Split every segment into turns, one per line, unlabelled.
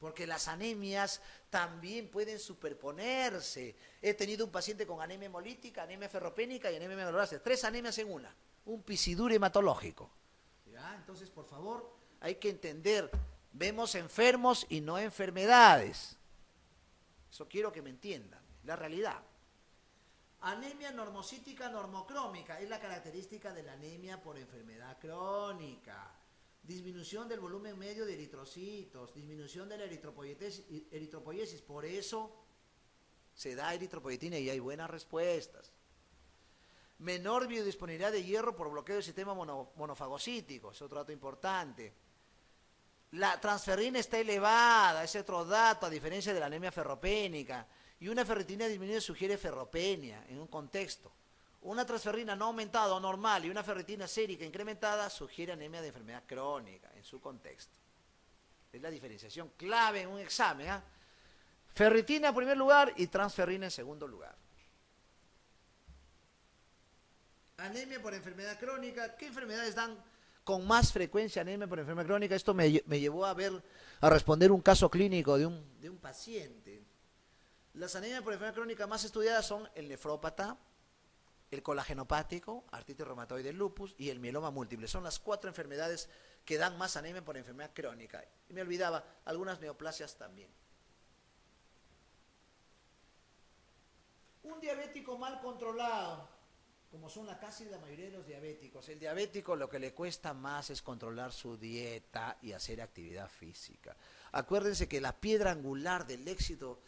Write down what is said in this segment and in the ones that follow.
porque las anemias también pueden superponerse. He tenido un paciente con anemia hemolítica, anemia ferropénica y anemia megaloblástica, 3 anemias en una, un pisidura hematológico. ¿Ya? Entonces, por favor, hay que entender, vemos enfermos y no enfermedades. Eso quiero que me entiendan, la realidad. Anemia normocítica normocrómica es la característica de la anemia por enfermedad crónica. Disminución del volumen medio de eritrocitos, disminución de la eritropoiesis, por eso se da eritropoyetina y hay buenas respuestas. Menor biodisponibilidad de hierro por bloqueo del sistema monofagocítico, es otro dato importante. La transferrina está elevada, es otro dato, a diferencia de la anemia ferropénica. Y una ferritina disminuida sugiere ferropenia en un contexto. Una transferrina no aumentada o normal y una ferritina sérica incrementada sugiere anemia de enfermedad crónica en su contexto. Es la diferenciación clave en un examen. ¿Eh? Ferritina en primer lugar y transferrina en segundo lugar. Anemia por enfermedad crónica. ¿Qué enfermedades dan con más frecuencia anemia por enfermedad crónica? Esto me llevó a responder un caso clínico de un paciente. Las anemias por enfermedad crónica más estudiadas son el nefrópata, el colagenopático, artritis reumatoide, lupus y el mieloma múltiple. Son las 4 enfermedades que dan más anemia por enfermedad crónica. Y me olvidaba, algunas neoplasias también. Un diabético mal controlado, como son casi la mayoría de los diabéticos. El diabético lo que le cuesta más es controlar su dieta y hacer actividad física. Acuérdense que la piedra angular del éxito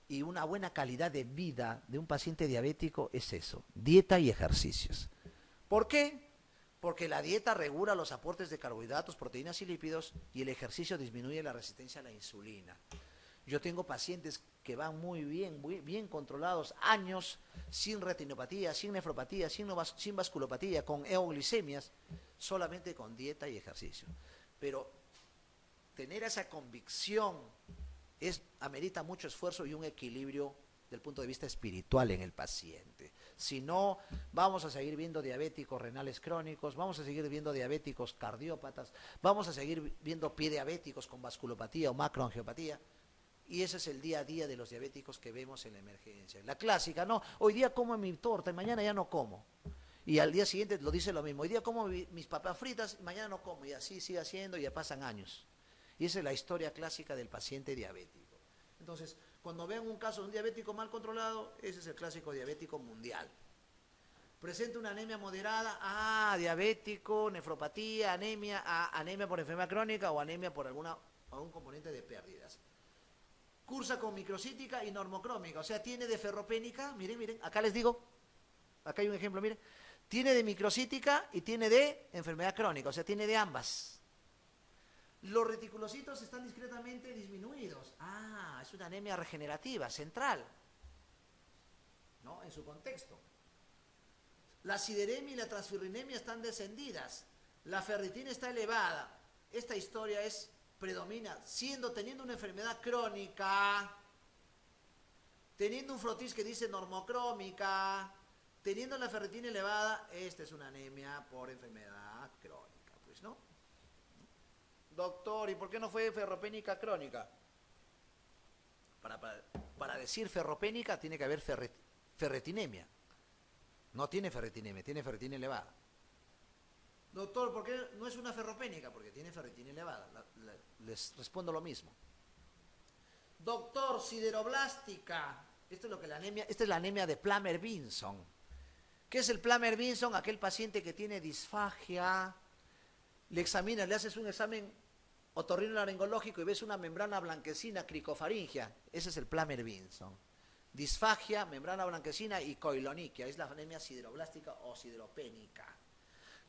y una buena calidad de vida de un paciente diabético es eso, dieta y ejercicios. ¿Por qué? Porque la dieta regula los aportes de carbohidratos, proteínas y lípidos y el ejercicio disminuye la resistencia a la insulina. Yo tengo pacientes que van muy bien controlados, años sin retinopatía, sin nefropatía, sin vasculopatía, con euglicemias, solamente con dieta y ejercicio. Pero tener esa convicción amerita mucho esfuerzo y un equilibrio del punto de vista espiritual en el paciente. Si no, vamos a seguir viendo diabéticos renales crónicos, vamos a seguir viendo diabéticos cardiópatas, vamos a seguir viendo diabéticos con vasculopatía o macroangiopatía. Y ese es el día a día de los diabéticos que vemos en la emergencia. La clásica, no, hoy día como mi torta y mañana ya no como. Y al día siguiente lo dice lo mismo, hoy día como mis papas fritas y mañana no como. Y así sigue haciendo y ya pasan años. Y esa es la historia clásica del paciente diabético. Entonces, cuando vean un caso de un diabético mal controlado, ese es el clásico diabético mundial. Presenta una anemia moderada, diabético, nefropatía, anemia por enfermedad crónica o anemia por algún componente de pérdidas. Cursa con microcítica y normocrómica, o sea, tiene de ferropénica, miren, acá les digo, acá hay un ejemplo, miren, tiene de microcítica y tiene de enfermedad crónica, o sea, tiene de ambas. Los reticulocitos están discretamente disminuidos. Es una anemia regenerativa, central, ¿no? En su contexto. La sideremia y la transferrinemia están descendidas. La ferritina está elevada. Esta historia predomina, teniendo una enfermedad crónica, teniendo un frotis que dice normocrómica, teniendo la ferritina elevada, esta es una anemia por enfermedad crónica, pues, ¿no? Doctor, ¿y por qué no fue ferropénica crónica? Para decir ferropénica tiene que haber ferretinemia. No tiene ferretinemia, tiene ferritina elevada. Doctor, ¿por qué no es una ferropénica? Porque tiene ferritina elevada. Les respondo lo mismo. Doctor, sideroblástica. Esta es la anemia de Plummer-Vinson. ¿Qué es el Plummer-Vinson? Aquel paciente que tiene disfagia, le examinas, le haces un examen otorrinolaringológico y ves una membrana blanquecina cricofaringia. Ese es el Plummer-Vinson. Disfagia, membrana blanquecina y coiloniquia. Es la anemia sideroblástica o sideropénica.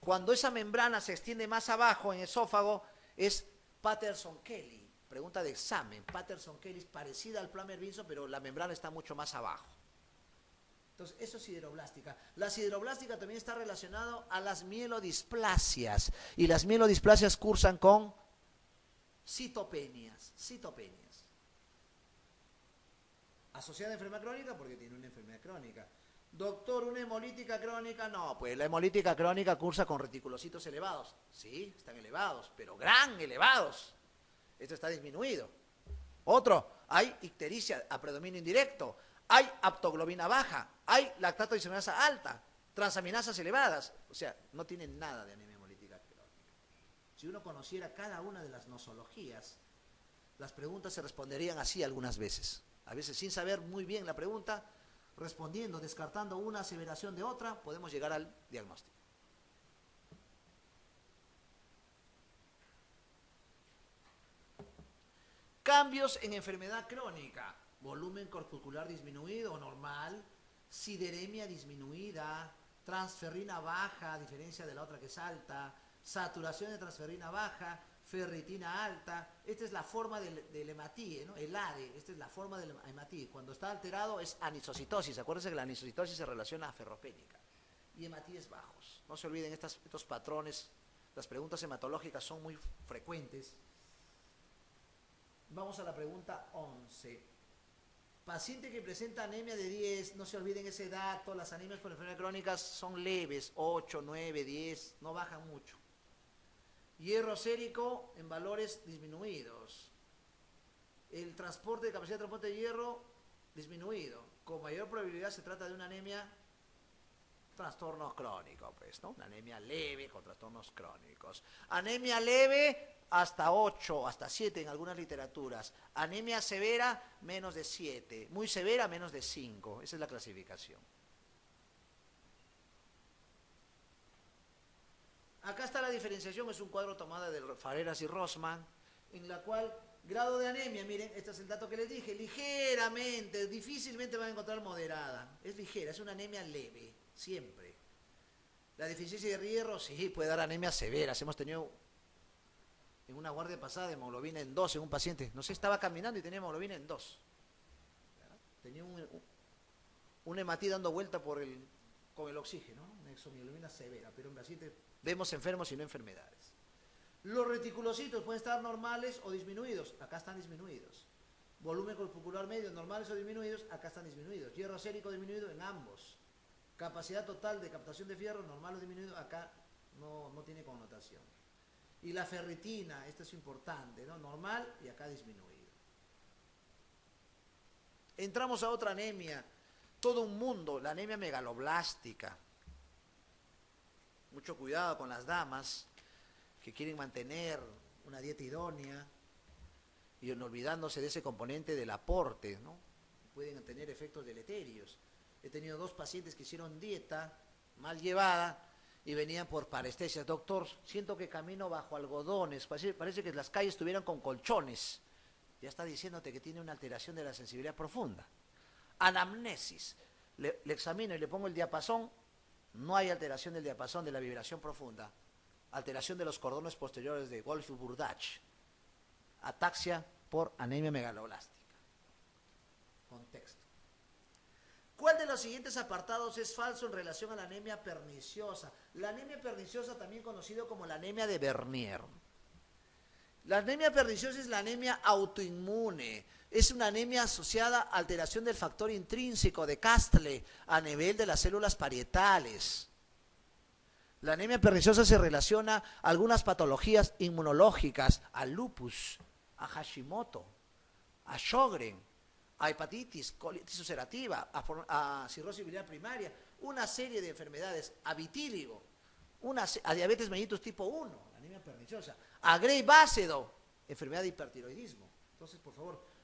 Cuando esa membrana se extiende más abajo en el esófago, es Patterson-Kelly. Pregunta de examen. Patterson-Kelly es parecida al Plummer-Vinson, pero la membrana está mucho más abajo. Entonces, eso es sideroblástica. La sideroblástica también está relacionada a las mielodisplasias. Y las mielodisplasias cursan con citopenias. Asociada a enfermedad crónica porque tiene una enfermedad crónica. Doctor, ¿una hemolítica crónica? No, pues la hemolítica crónica cursa con reticulocitos elevados. Sí, están elevados, pero gran elevados. Esto está disminuido. Otro, hay ictericia a predominio indirecto, hay aptoglobina baja, hay lactato isomerasa alta, transaminasas elevadas. O sea, no tienen nada de anemia hemolítica crónica. Si uno conociera cada una de las nosologías, las preguntas se responderían así algunas veces. A veces sin saber muy bien la pregunta, respondiendo, descartando una aseveración de otra, podemos llegar al diagnóstico. Cambios en enfermedad crónica. Volumen corpuscular disminuido o normal, sideremia disminuida, transferrina baja, a diferencia de la otra que es alta, saturación de transferrina baja, ferritina alta. Esta es la forma del hematíe, ¿no? El ADE, esta es la forma del hematíe. Cuando está alterado es anisocitosis. Acuérdense que la anisocitosis se relaciona a ferropénica. Y hematíes bajos. No se olviden estos patrones. Las preguntas hematológicas son muy frecuentes. Vamos a la pregunta 11. Paciente que presenta anemia de 10, no se olviden ese dato, las anemias por enfermedades crónicas son leves, 8, 9, 10, no bajan mucho. Hierro sérico en valores disminuidos. El transporte de capacidad de transporte de hierro disminuido. Con mayor probabilidad se trata de una anemia trastorno crónico, pues, ¿no? Una anemia leve con trastornos crónicos. Anemia leve hasta 8, hasta 7 en algunas literaturas. Anemia severa, menos de 7. Muy severa, menos de 5. Esa es la clasificación. Acá está la diferenciación, es un cuadro tomado de Fareras y Rossman, en la cual grado de anemia, miren, este es el dato que les dije, ligeramente, difícilmente van a encontrar moderada. Es ligera, es una anemia leve, siempre. La deficiencia de hierro, sí, puede dar anemias severas. Hemos tenido en una guardia pasada de hemoglobina en 2 en un paciente. No sé, estaba caminando y tenía hemoglobina en 2. Tenía un hematí dando vuelta con el oxígeno, ¿no? Una exohemoglobina severa, pero en pacientes vemos enfermos y no enfermedades. Los reticulocitos pueden estar normales o disminuidos. Acá están disminuidos. Volumen corpuscular medio, normales o disminuidos. Acá están disminuidos. Hierro sérico disminuido en ambos. Capacidad total de captación de fierro, normal o disminuido. Acá no tiene connotación. Y la ferritina, esto es importante, ¿no? Normal y acá disminuido. Entramos a otra anemia. Todo un mundo, la anemia megaloblástica. Mucho cuidado con las damas que quieren mantener una dieta idónea y no olvidándose de ese componente del aporte, ¿no? Pueden tener efectos deleterios. He tenido 2 pacientes que hicieron dieta mal llevada y venían por parestesia. Doctor, siento que camino bajo algodones, parece que las calles estuvieran con colchones. Ya está diciéndote que tiene una alteración de la sensibilidad profunda. Anamnesis. Le examino y le pongo el diapasón. No hay alteración del diapasón de la vibración profunda. Alteración de los cordones posteriores de Wolff-Burdach. Ataxia por anemia megaloblástica. Contexto. ¿Cuál de los siguientes apartados es falso en relación a la anemia perniciosa? La anemia perniciosa, también conocido como la anemia de Bernier. La anemia perniciosa es la anemia autoinmune. Es una anemia asociada a alteración del factor intrínseco de Castle a nivel de las células parietales. La anemia perniciosa se relaciona a algunas patologías inmunológicas, al lupus, a Hashimoto, a Sjögren, a hepatitis, colitis ulcerativa, a cirrosis biliar primaria, una serie de enfermedades, a vitíligo, a diabetes mellitus tipo 1, la anemia perniciosa, a Gray-Basedow, enfermedad de hipertiroidismo. Entonces, por favor,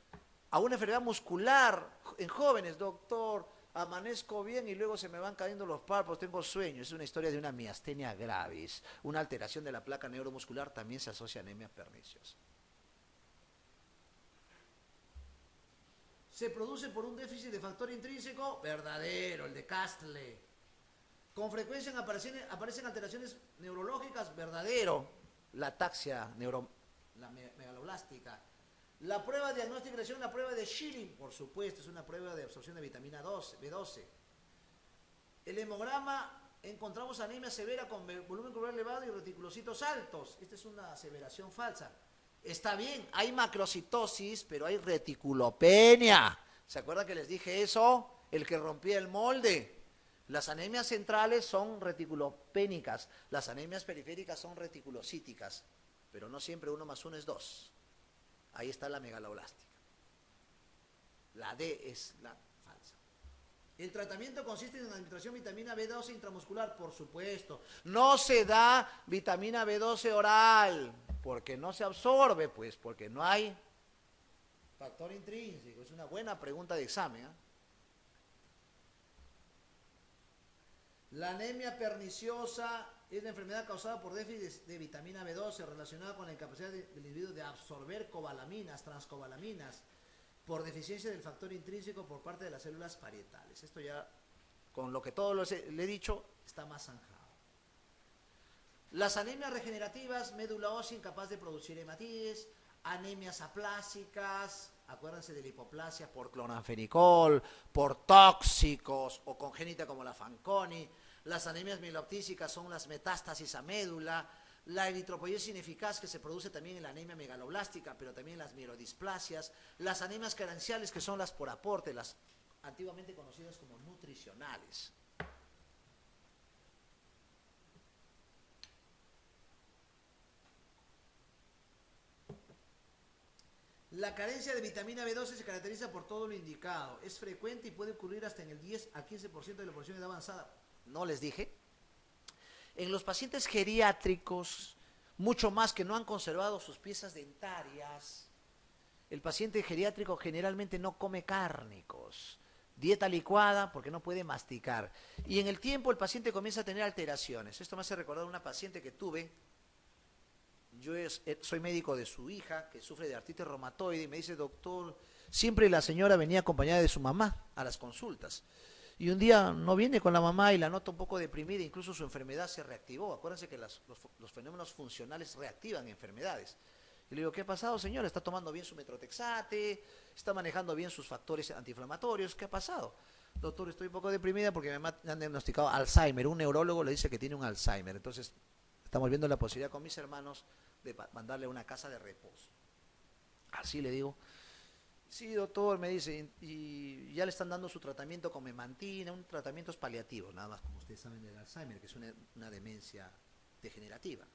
a una enfermedad muscular en jóvenes, doctor, amanezco bien y luego se me van cayendo los párpados, tengo sueño. Es una historia de una miastenia gravis, una alteración de la placa neuromuscular, también se asocia a anemia perniciosa. Se produce por un déficit de factor intrínseco verdadero, el de Castle. Con frecuencia aparecen alteraciones neurológicas, verdadero, la ataxia la megaloblástica. La prueba diagnóstica de lesión, la prueba de Schilling, por supuesto, es una prueba de absorción de vitamina B12. El hemograma, encontramos anemia severa con volumen corporal elevado y reticulocitos altos. Esta es una aseveración falsa. Está bien, hay macrocitosis, pero hay reticulopenia. ¿Se acuerdan que les dije eso? El que rompía el molde. Las anemias centrales son reticulopénicas, las anemias periféricas son reticulocíticas, pero no siempre 1 más 1 es 2. Ahí está la megaloblástica. La D es la falsa. El tratamiento consiste en la administración de vitamina B12 intramuscular, por supuesto. No se da vitamina B12 oral, porque no se absorbe, pues, porque no hay factor intrínseco. Es una buena pregunta de examen, ¿eh? La anemia perniciosa es la enfermedad causada por déficit de vitamina B12 relacionada con la incapacidad del individuo de absorber cobalaminas, transcobalaminas, por deficiencia del factor intrínseco por parte de las células parietales. Esto ya, con lo que todo le he dicho, está más zanjado. Las anemias regenerativas, médula ósea incapaz de producir hematíes, anemias aplásicas, acuérdense de la hipoplasia por clonanfenicol, por tóxicos o congénita como la Fanconi. Las anemias mieloptísicas son las metástasis a médula. La eritropoyesis ineficaz que se produce también en la anemia megaloblástica, pero también en las mielodisplasias. Las anemias carenciales que son las por aporte, las antiguamente conocidas como nutricionales. La carencia de vitamina B12 se caracteriza por todo lo indicado. Es frecuente y puede ocurrir hasta en el 10 al 15% de la población de edad avanzada. ¿No les dije? En los pacientes geriátricos, mucho más que no han conservado sus piezas dentarias, el paciente geriátrico generalmente no come cárnicos. Dieta licuada porque no puede masticar. Y en el tiempo el paciente comienza a tener alteraciones. Esto me hace recordar a una paciente que tuve. Yo soy médico de su hija, que sufre de artritis reumatoide, y me dice, doctor, siempre la señora venía acompañada de su mamá a las consultas. Y un día no viene con la mamá y la nota un poco deprimida, incluso su enfermedad se reactivó. Acuérdense que los fenómenos funcionales reactivan enfermedades. Y le digo, ¿qué ha pasado, señora? ¿Está tomando bien su metrotexate? ¿Está manejando bien sus factores antiinflamatorios? ¿Qué ha pasado? Doctor, estoy un poco deprimida porque me han diagnosticado Alzheimer. Un neurólogo le dice que tiene un Alzheimer. Entonces, estamos viendo la posibilidad con mis hermanos de mandarle a una casa de reposo. Así le digo, sí, doctor, me dice, y ya le están dando su tratamiento con memantina, un tratamiento paliativo, nada más, como ustedes saben, del Alzheimer, que es una demencia degenerativa.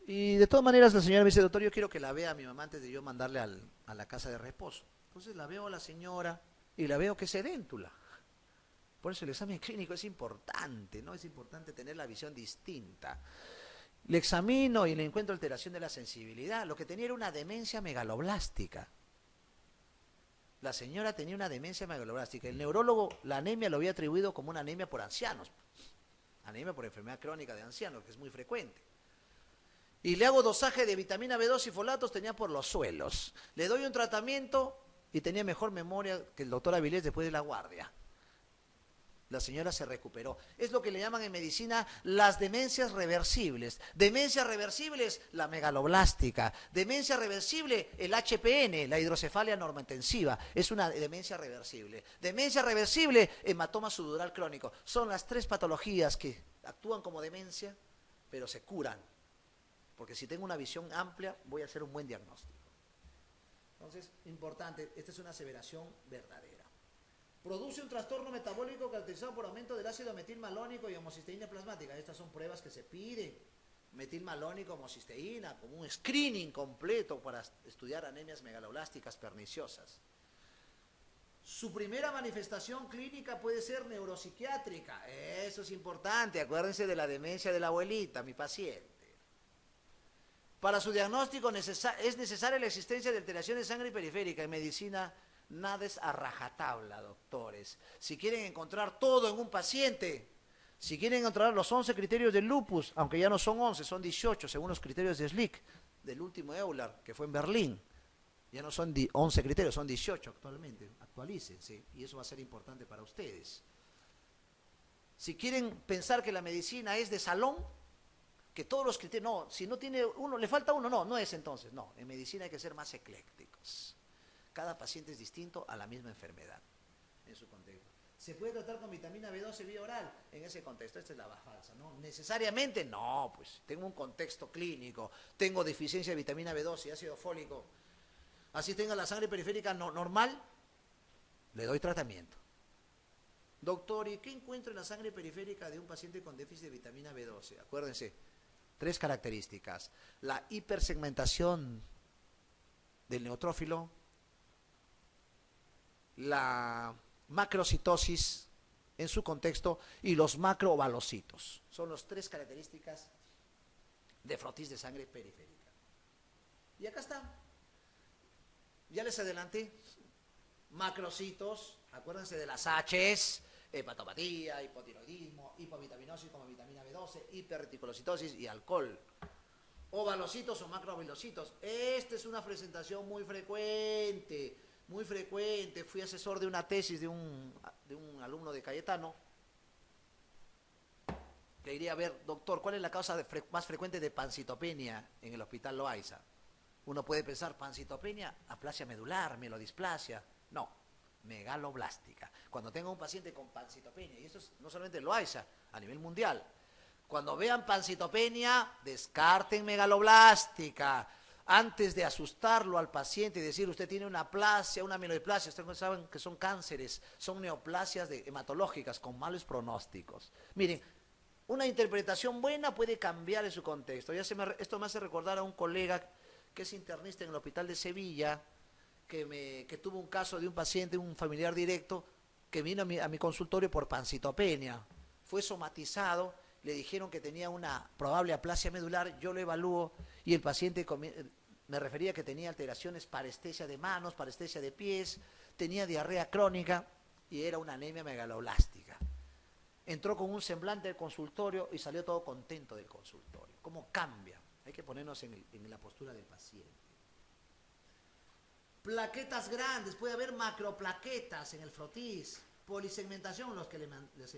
Y de todas maneras la señora me dice, doctor, yo quiero que la vea a mi mamá antes de yo mandarle a la casa de reposo. Entonces la veo a la señora y la veo que es edéntula. Por eso el examen clínico es importante, ¿no? Es importante tener la visión distinta. Le examino y le encuentro alteración de la sensibilidad. Lo que tenía era una demencia megaloblástica. La señora tenía una demencia megaloblástica. El neurólogo, la anemia lo había atribuido como una anemia por ancianos. Anemia por enfermedad crónica de ancianos, que es muy frecuente. Y le hago dosaje de vitamina B2 y folatos, tenía por los suelos. Le doy un tratamiento y tenía mejor memoria que el doctor Avilés después de la guardia. La señora se recuperó. Es lo que le llaman en medicina las demencias reversibles. Demencias reversibles, la megaloblástica. Demencia reversible, el HPN, la hidrocefalia normointensiva. Es una demencia reversible. Demencia reversible, hematoma subdural crónico. Son las tres patologías que actúan como demencia, pero se curan. Porque si tengo una visión amplia, voy a hacer un buen diagnóstico. Entonces, importante, esta es una aseveración verdadera. Produce un trastorno metabólico caracterizado por aumento del ácido metilmalónico y homocisteína plasmática. Estas son pruebas que se piden. Metilmalónico, homocisteína, como un screening completo para estudiar anemias megaloblásticas perniciosas. Su primera manifestación clínica puede ser neuropsiquiátrica. Eso es importante. Acuérdense de la demencia de la abuelita, mi paciente. Para su diagnóstico es necesaria la existencia de alteración de sangre periférica. En medicina nada es a rajatabla, doctores. Si quieren encontrar todo en un paciente, si quieren encontrar los 11 criterios del lupus, aunque ya no son 11, son 18, según los criterios de Slick, del último Euler, que fue en Berlín. Ya no son 11 criterios, son 18 actualmente. Actualícense, y eso va a ser importante para ustedes. Si quieren pensar que la medicina es de salón, que todos los criterios, no, si no tiene uno, le falta uno, no es entonces, no. En medicina hay que ser más eclécticos. Cada paciente es distinto a la misma enfermedad en su contexto. ¿Se puede tratar con vitamina B12 vía oral? En ese contexto, esta es la falsa, ¿no? Necesariamente, no, pues tengo un contexto clínico, tengo deficiencia de vitamina B12 y ácido fólico, así tenga la sangre periférica normal, le doy tratamiento. Doctor, ¿y qué encuentro en la sangre periférica de un paciente con déficit de vitamina B12? Acuérdense, 3 características. La hipersegmentación del neutrófilo, la macrocitosis en su contexto y los macrovalocitos. Son las tres características de frotis de sangre periférica. Y acá está. Ya les adelanté. Macrocitos, acuérdense de las H's, hepatopatía, hipotiroidismo, hipovitaminosis como vitamina B12, hiperreticulocitosis y alcohol. Ovalocitos o macrovilocitos. Esta es una presentación muy frecuente, muy frecuente. Fui asesor de una tesis de un alumno de Cayetano. Le iría a ver, doctor, ¿cuál es la causa más frecuente de pancitopenia en el hospital Loaiza? Uno puede pensar, pancitopenia, aplasia medular, mielodisplasia. No, megaloblástica. Cuando tenga un paciente con pancitopenia, y esto es no solamente en Loaiza, a nivel mundial, cuando vean pancitopenia, descarten megaloblástica. Antes de asustarlo al paciente y decir, usted tiene una aplasia, una mielodisplasia, ustedes saben que son cánceres, son neoplasias hematológicas con malos pronósticos. Miren, una interpretación buena puede cambiar en su contexto. Esto me hace recordar a un colega que es internista en el hospital de Sevilla, que tuvo un caso de un paciente, un familiar directo, que vino a mi consultorio por pancitopenia. Fue somatizado, le dijeron que tenía una probable aplasia medular, yo lo evalúo y el paciente me refería que tenía alteraciones, parestesia de manos, parestesia de pies, tenía diarrea crónica y era una anemia megaloblástica. Entró con un semblante del consultorio y salió todo contento del consultorio. ¿Cómo cambia? Hay que ponernos en la postura del paciente. Plaquetas grandes, puede haber macroplaquetas en el frotis, polisegmentación, los que les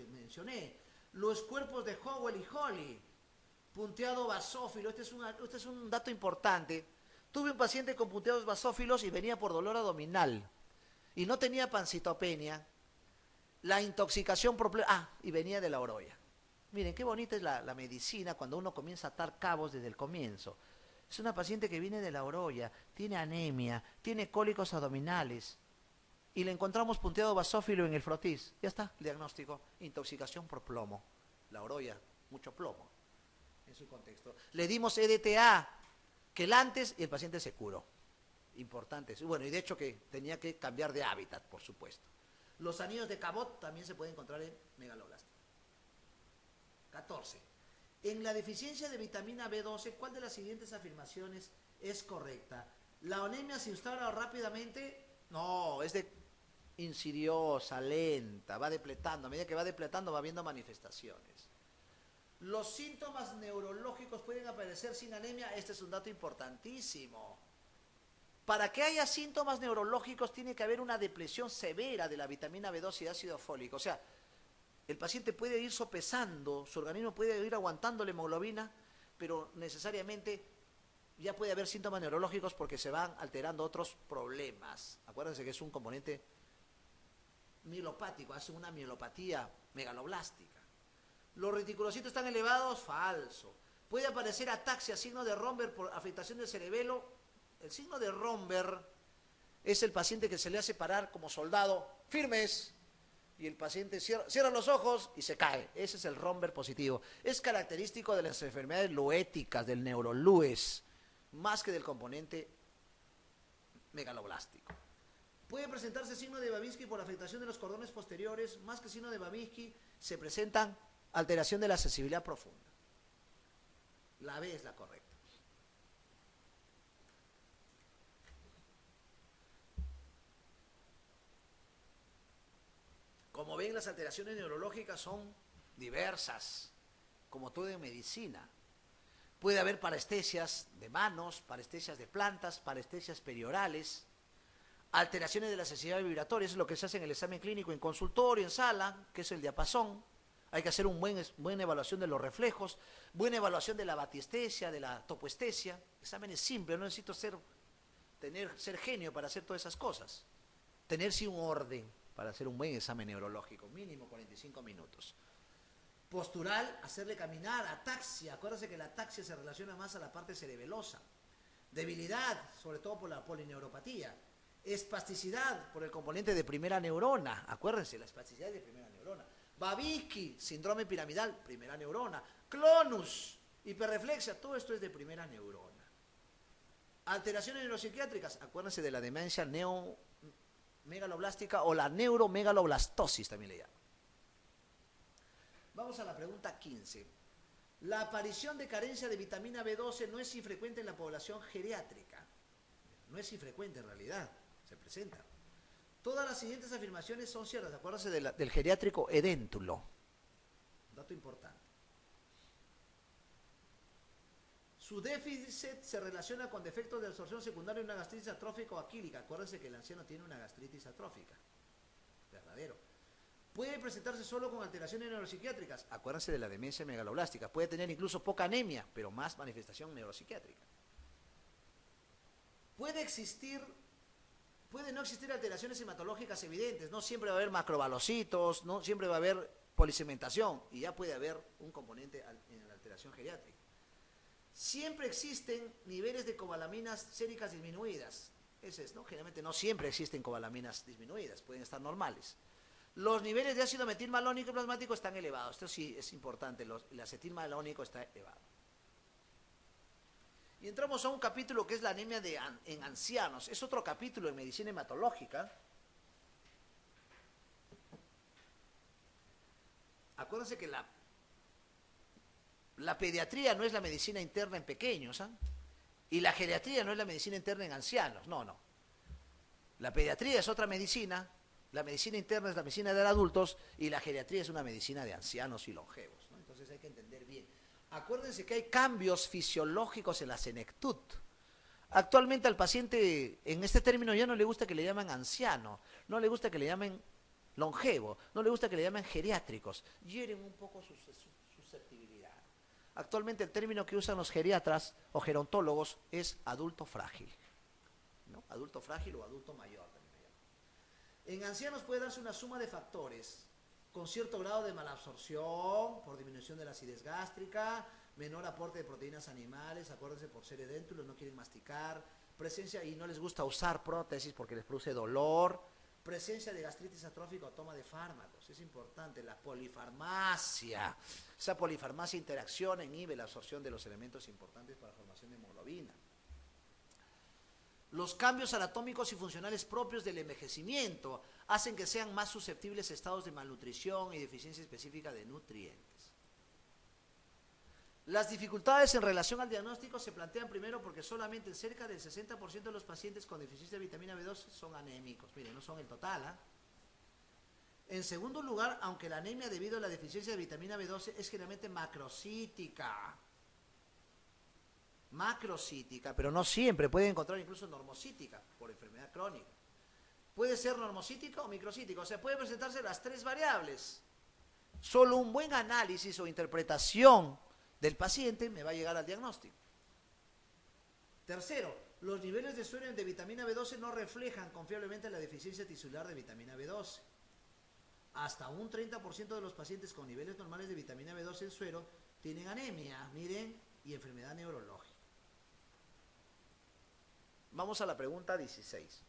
mencioné, los cuerpos de Howell y Holly, punteado basófilo, este es un dato importante. Tuve un paciente con punteados basófilos y venía por dolor abdominal y no tenía pancitopenia, la intoxicación y venía de la oroya. Miren, qué bonita es la medicina cuando uno comienza a atar cabos desde el comienzo. Es una paciente que viene de la oroya, tiene anemia, tiene cólicos abdominales y le encontramos punteado basófilo en el frotis. Ya está, el diagnóstico, intoxicación por plomo. La oroya, mucho plomo en su contexto. Le dimos EDTA, quelantes y el paciente se curó. Importante. Bueno, y de hecho que tenía que cambiar de hábitat, por supuesto. Los anillos de Cabot también se pueden encontrar en megaloblástica. 14. En la deficiencia de vitamina B12, ¿cuál de las siguientes afirmaciones es correcta? ¿La anemia se instaura rápidamente? No, es insidiosa, lenta, va depletando. A medida que va depletando va habiendo manifestaciones. ¿Los síntomas neurológicos pueden aparecer sin anemia? Este es un dato importantísimo. Para que haya síntomas neurológicos tiene que haber una depresión severa de la vitamina B12 y ácido fólico. O sea, el paciente puede ir sopesando, su organismo puede ir aguantando la hemoglobina, pero necesariamente ya puede haber síntomas neurológicos porque se van alterando otros problemas. Acuérdense que es un componente mielopático, hace una mielopatía megaloblástica. ¿Los reticulocitos están elevados? Falso. Puede aparecer ataxia, signo de Romberg por afectación del cerebelo. El signo de Romberg es el paciente que se le hace parar como soldado, firmes, y el paciente cierra los ojos y se cae. Ese es el Romberg positivo. Es característico de las enfermedades luéticas, del neurolues, más que del componente megaloblástico. Puede presentarse signo de Babinski por afectación de los cordones posteriores, más que signo de Babinski se presentan alteración de la sensibilidad profunda. La B es la correcta. Como ven, las alteraciones neurológicas son diversas, como todo en medicina. Puede haber parestesias de manos, parestesias de plantas, parestesias periorales, alteraciones de la sensibilidad vibratoria, eso es lo que se hace en el examen clínico, en consultorio, en sala, que es el diapasón. Hay que hacer una buena evaluación de los reflejos, buena evaluación de la batiestesia, de la topoestesia. Exámenes simples, no necesito ser genio para hacer todas esas cosas. Tener sí un orden para hacer un buen examen neurológico, mínimo 45 minutos. Postural, hacerle caminar, ataxia, acuérdense que la ataxia se relaciona más a la parte cerebelosa. Debilidad, sobre todo por la polineuropatía. Espasticidad, por el componente de primera neurona, acuérdense, la espasticidad de primera neurona. Babinski, síndrome piramidal, primera neurona. Clonus, hiperreflexia, todo esto es de primera neurona. Alteraciones neuropsiquiátricas, acuérdense de la demencia megaloblástica o la neuromegaloblastosis también le llaman. Vamos a la pregunta 15. La aparición de carencia de vitamina B12 no es infrecuente en la población geriátrica. No es infrecuente en realidad, se presenta. Todas las siguientes afirmaciones son ciertas. Acuérdense del geriátrico edéntulo. Dato importante. Su déficit se relaciona con defectos de absorción secundaria de una gastritis atrófica o aquílica. Acuérdense que el anciano tiene una gastritis atrófica. Verdadero. Puede presentarse solo con alteraciones neuropsiquiátricas. Acuérdense de la demencia megaloblástica. Puede tener incluso poca anemia, pero más manifestación neuropsiquiátrica. Puede no existir alteraciones hematológicas evidentes. No siempre va a haber macrobalocitos, no siempre va a haber polisegmentación. Y ya puede haber un componente en la alteración geriátrica. Siempre existen niveles de cobalaminas séricas disminuidas. Ese es, ¿no? Generalmente no siempre existen cobalaminas disminuidas, pueden estar normales. Los niveles de ácido metilmalónico y plasmático están elevados. Esto sí es importante, el acetilmalónico está elevado. Y entramos a un capítulo que es la anemia en ancianos. Es otro capítulo en medicina hematológica. Acuérdense que la pediatría no es la medicina interna en pequeños, ¿eh? Y la geriatría no es la medicina interna en ancianos, no. La pediatría es otra medicina, la medicina interna es la medicina de adultos y la geriatría es una medicina de ancianos y longevos, ¿no? Entonces hay que entender bien. Acuérdense que hay cambios fisiológicos en la senectud. Actualmente al paciente, en este término ya no le gusta que le llamen anciano, no le gusta que le llamen longevo, no le gusta que le llamen geriátricos, hieren un poco su susceptibilidad. Actualmente el término que usan los geriatras o gerontólogos es adulto frágil, ¿no? Adulto frágil o adulto mayor también me llaman. En ancianos puede darse una suma de factores, con cierto grado de malabsorción, por disminución de la acidez gástrica, menor aporte de proteínas animales, acuérdense por ser edéntulos, no quieren masticar, presencia y no les gusta usar prótesis porque les produce dolor, presencia de gastritis atrófica o toma de fármacos, es importante, la polifarmacia. Esa polifarmacia interacciona, inhibe la absorción de los elementos importantes para la formación de hemoglobina. Los cambios anatómicos y funcionales propios del envejecimiento hacen que sean más susceptibles a estados de malnutrición y deficiencia específica de nutrientes. Las dificultades en relación al diagnóstico se plantean primero porque solamente cerca del 60% de los pacientes con deficiencia de vitamina B12 son anémicos. Miren, no son el total, ¿eh? En segundo lugar, aunque la anemia debido a la deficiencia de vitamina B12 es generalmente macrocítica, pero no siempre, puede encontrar incluso normocítica por enfermedad crónica. Puede ser normocítica o microcítica, o sea, puede presentarse las tres variables. Solo un buen análisis o interpretación del paciente me va a llegar al diagnóstico. Tercero, los niveles de suero de vitamina B12 no reflejan confiablemente la deficiencia tisular de vitamina B12. Hasta un 30% de los pacientes con niveles normales de vitamina B12 en suero tienen anemia, miren, y enfermedad neurológica. Vamos a la pregunta 16.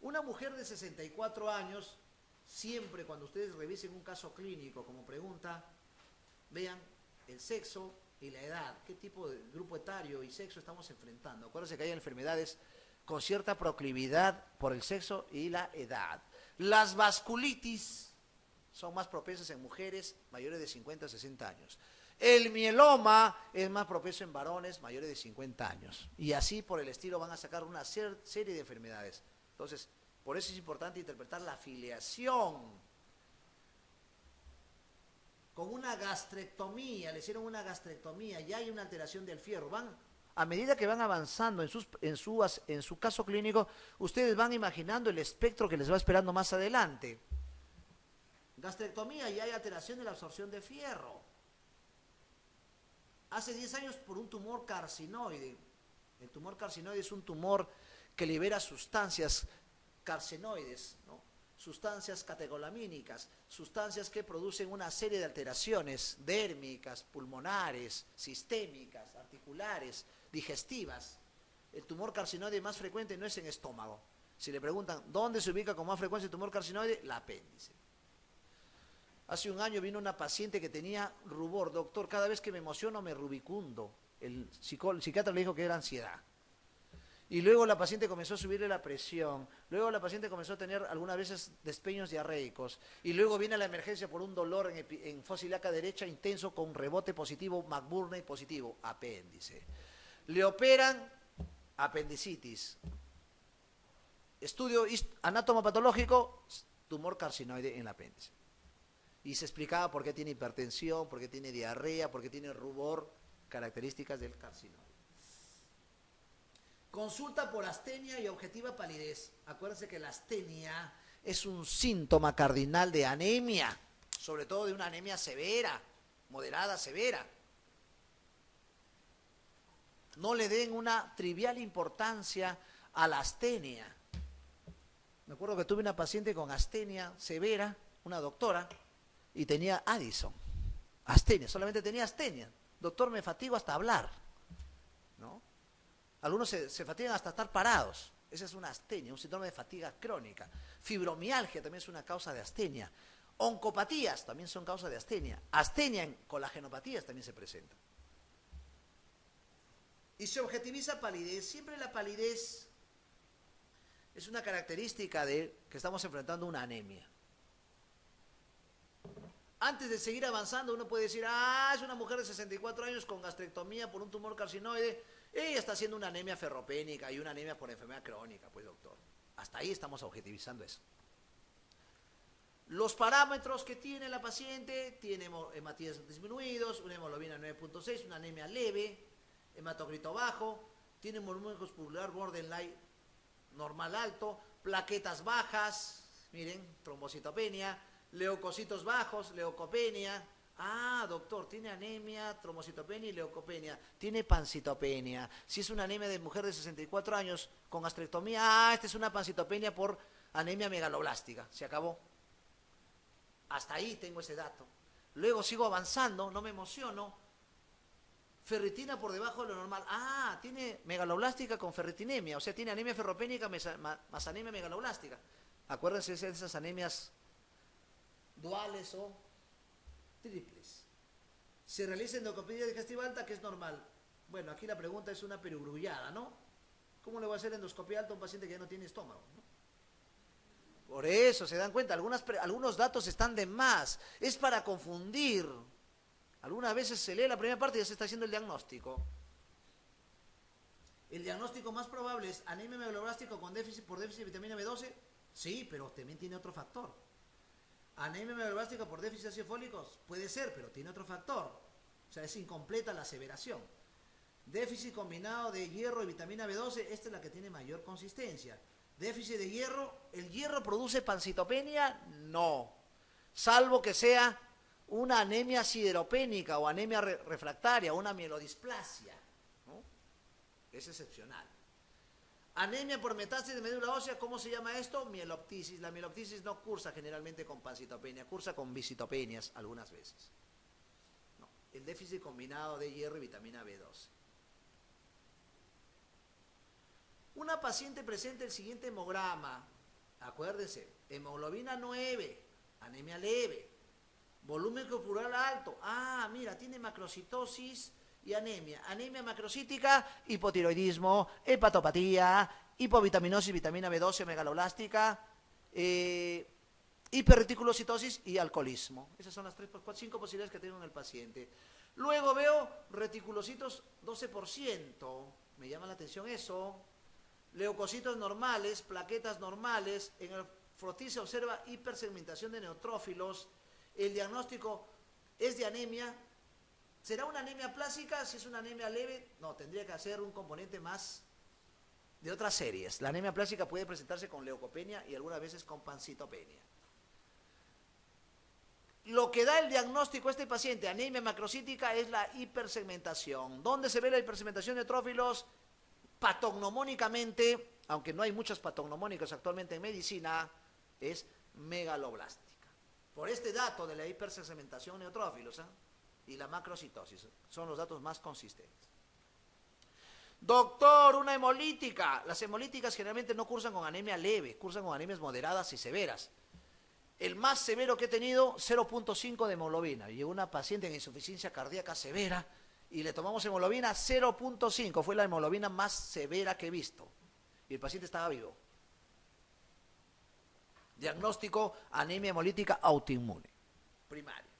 Una mujer de 64 años, siempre cuando ustedes revisen un caso clínico como pregunta, vean el sexo y la edad, qué tipo de grupo etario y sexo estamos enfrentando. Acuérdense que hay enfermedades con cierta proclividad por el sexo y la edad. Las vasculitis son más propensas en mujeres mayores de 50 a 60 años. El mieloma es más propenso en varones mayores de 50 años. Y así por el estilo van a sacar una serie de enfermedades. Entonces, por eso es importante interpretar la filiación. Con una gastrectomía, le hicieron una gastrectomía, ya hay una alteración del fierro. A medida que van avanzando en su caso clínico, ustedes van imaginando el espectro que les va esperando más adelante. Gastrectomía, ya hay alteración de la absorción de fierro. Hace 10 años por un tumor carcinoide. El tumor carcinoide es un tumor que libera sustancias carcinoides, ¿no? Sustancias catecolamínicas, sustancias que producen una serie de alteraciones dérmicas, pulmonares, sistémicas, articulares, digestivas. El tumor carcinoide más frecuente no es en estómago. Si le preguntan dónde se ubica con más frecuencia el tumor carcinoide, el apéndice. Hace un año vino una paciente que tenía rubor. Doctor, cada vez que me emociono me rubicundo. El psiquiatra le dijo que era ansiedad. Y luego la paciente comenzó a subirle la presión. Luego la paciente comenzó a tener algunas veces despeños diarreicos. Y luego viene a la emergencia por un dolor en fosa ilíaca derecha intenso con rebote positivo, McBurney positivo, apéndice. Le operan apendicitis. Estudio anatomopatológico, tumor carcinoide en el apéndice. Y se explicaba por qué tiene hipertensión, por qué tiene diarrea, por qué tiene rubor, características del carcinoide. Consulta por astenia y objetiva palidez. Acuérdense que la astenia es un síntoma cardinal de anemia, sobre todo de una anemia severa, moderada, severa. No le den una trivial importancia a la astenia. Me acuerdo que tuve una paciente con astenia severa, una doctora, y tenía Addison. Astenia, solamente tenía astenia. Doctor, me fatigo hasta hablar, ¿no? Algunos se fatigan hasta estar parados. Esa es una astenia, un síndrome de fatiga crónica. Fibromialgia también es una causa de astenia. Oncopatías también son causa de astenia. Astenia en colagenopatías también se presenta. Y se objetiviza palidez. Siempre la palidez es una característica de que estamos enfrentando una anemia. Antes de seguir avanzando, uno puede decir, es una mujer de 64 años con gastrectomía por un tumor carcinoide, ella está haciendo una anemia ferropénica y una anemia por enfermedad crónica, pues doctor. Hasta ahí estamos objetivizando eso. Los parámetros que tiene la paciente, tiene hematíes disminuidos, una hemoglobina 9.6, una anemia leve, hematocrito bajo, tiene volumen muscular borderline normal alto, plaquetas bajas, miren, trombocitopenia, leucocitos bajos, leucopenia. Doctor, tiene anemia, trombocitopenia y leucopenia. Tiene pancitopenia. Si es una anemia de mujer de 64 años con gastrectomía, esta es una pancitopenia por anemia megaloblástica. Se acabó. Hasta ahí tengo ese dato. Luego sigo avanzando, no me emociono. Ferritina por debajo de lo normal. Tiene megaloblástica con ferritinemia. O sea, tiene anemia ferropénica más anemia megaloblástica. Acuérdense de esas anemias duales o triples. Se realiza endoscopia digestiva alta, que es normal. Bueno, aquí la pregunta es una perogrullada, ¿no? ¿Cómo le voy a hacer endoscopia alta a un paciente que ya no tiene estómago, ¿no? Por eso, se dan cuenta, algunos datos están de más. Es para confundir. Algunas veces se lee la primera parte y ya se está haciendo el diagnóstico. El diagnóstico más probable es anemia megaloblástica con déficit por déficit de vitamina B12. Sí, pero también tiene otro factor. Anemia megaloblástica por déficit de ácidos fólicos, puede ser, pero tiene otro factor. O sea, es incompleta la aseveración. Déficit combinado de hierro y vitamina B12, esta es la que tiene mayor consistencia. Déficit de hierro, ¿el hierro produce pancitopenia? No. Salvo que sea una anemia sideropénica o anemia refractaria, una mielodisplasia, ¿no? Es excepcional. Anemia por metástasis de médula ósea, ¿cómo se llama esto? Mieloptisis. La mieloptisis no cursa generalmente con pancitopenia, cursa con visitopenias algunas veces. No, el déficit combinado de hierro y vitamina B12. Una paciente presenta el siguiente hemograma. Acuérdense, hemoglobina 9, anemia leve, volumen corporal alto. Mira, tiene macrocitosis y anemia. Anemia macrocítica, hipotiroidismo, hepatopatía, hipovitaminosis, vitamina B12, megaloblástica, hiperreticulocitosis y alcoholismo. Esas son las 5 posibilidades que tengo en el paciente. Luego veo reticulocitos 12%. Me llama la atención eso. Leucocitos normales, plaquetas normales. En el frotis se observa hipersegmentación de neutrófilos. El diagnóstico es de anemia. ¿Será una anemia plástica? Si es una anemia leve, no, tendría que hacer un componente más de otras series. La anemia plástica puede presentarse con leucopenia y algunas veces con pancitopenia. Lo que da el diagnóstico a este paciente, anemia macrocítica, es la hipersegmentación. ¿Dónde se ve la hipersegmentación de neutrófilos? Patognomónicamente, aunque no hay muchos patognomónicos actualmente en medicina, es megaloblástica. Por este dato de la hipersegmentación de neutrófilos, y la macrocitosis son los datos más consistentes. Doctor, una hemolítica. Las hemolíticas generalmente no cursan con anemia leve, cursan con anemias moderadas y severas. El más severo que he tenido, 0.5 de hemoglobina. Llegó una paciente en insuficiencia cardíaca severa y le tomamos hemoglobina 0.5. Fue la hemoglobina más severa que he visto. Y el paciente estaba vivo. Diagnóstico, anemia hemolítica autoinmune, primaria.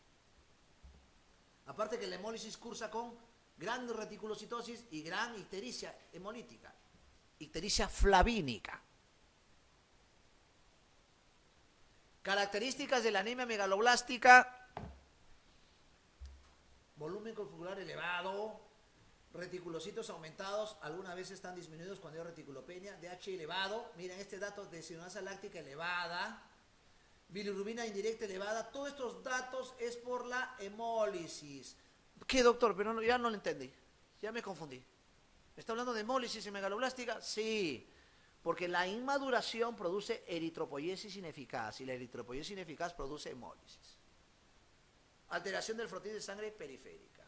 Aparte que la hemólisis cursa con gran reticulocitosis y gran ictericia hemolítica, ictericia flavínica. Características de la anemia megaloblástica: volumen corpuscular elevado, reticulocitos aumentados, algunas veces están disminuidos cuando hay reticulopenia, DH elevado, miren este dato de deshidrogenasa láctica elevada, bilirrubina indirecta elevada, todos estos datos es por la hemólisis. ¿Qué, doctor? Pero no, ya no lo entendí, ya me confundí. ¿Está hablando de hemólisis y megaloblástica? Sí, porque la inmaduración produce eritropoiesis ineficaz y la eritropoiesis ineficaz produce hemólisis. Alteración del frotis de sangre periférica.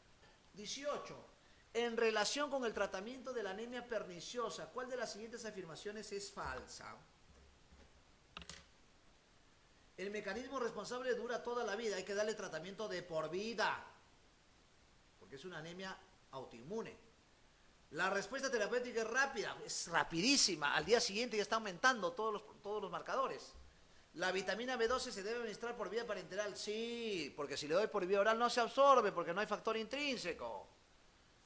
18. En relación con el tratamiento de la anemia perniciosa, ¿cuál de las siguientes afirmaciones es falsa? El mecanismo responsable dura toda la vida, hay que darle tratamiento de por vida, porque es una anemia autoinmune. La respuesta terapéutica es rápida, es rapidísima, al día siguiente ya está aumentando todos los marcadores. ¿La vitamina B12 se debe administrar por vía parenteral? Sí, porque si le doy por vía oral no se absorbe, porque no hay factor intrínseco.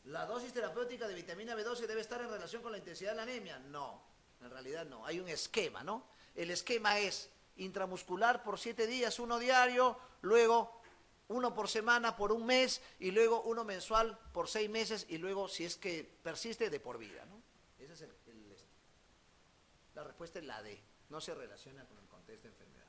¿La dosis terapéutica de vitamina B12 debe estar en relación con la intensidad de la anemia? No, en realidad no, hay un esquema, ¿no? El esquema es intramuscular por 7 días, 1 diario, luego 1 por semana por 1 mes y luego 1 mensual por 6 meses y luego, si es que persiste, de por vida, ¿no? Esa es la respuesta es la D, no se relaciona con el contexto de enfermedad.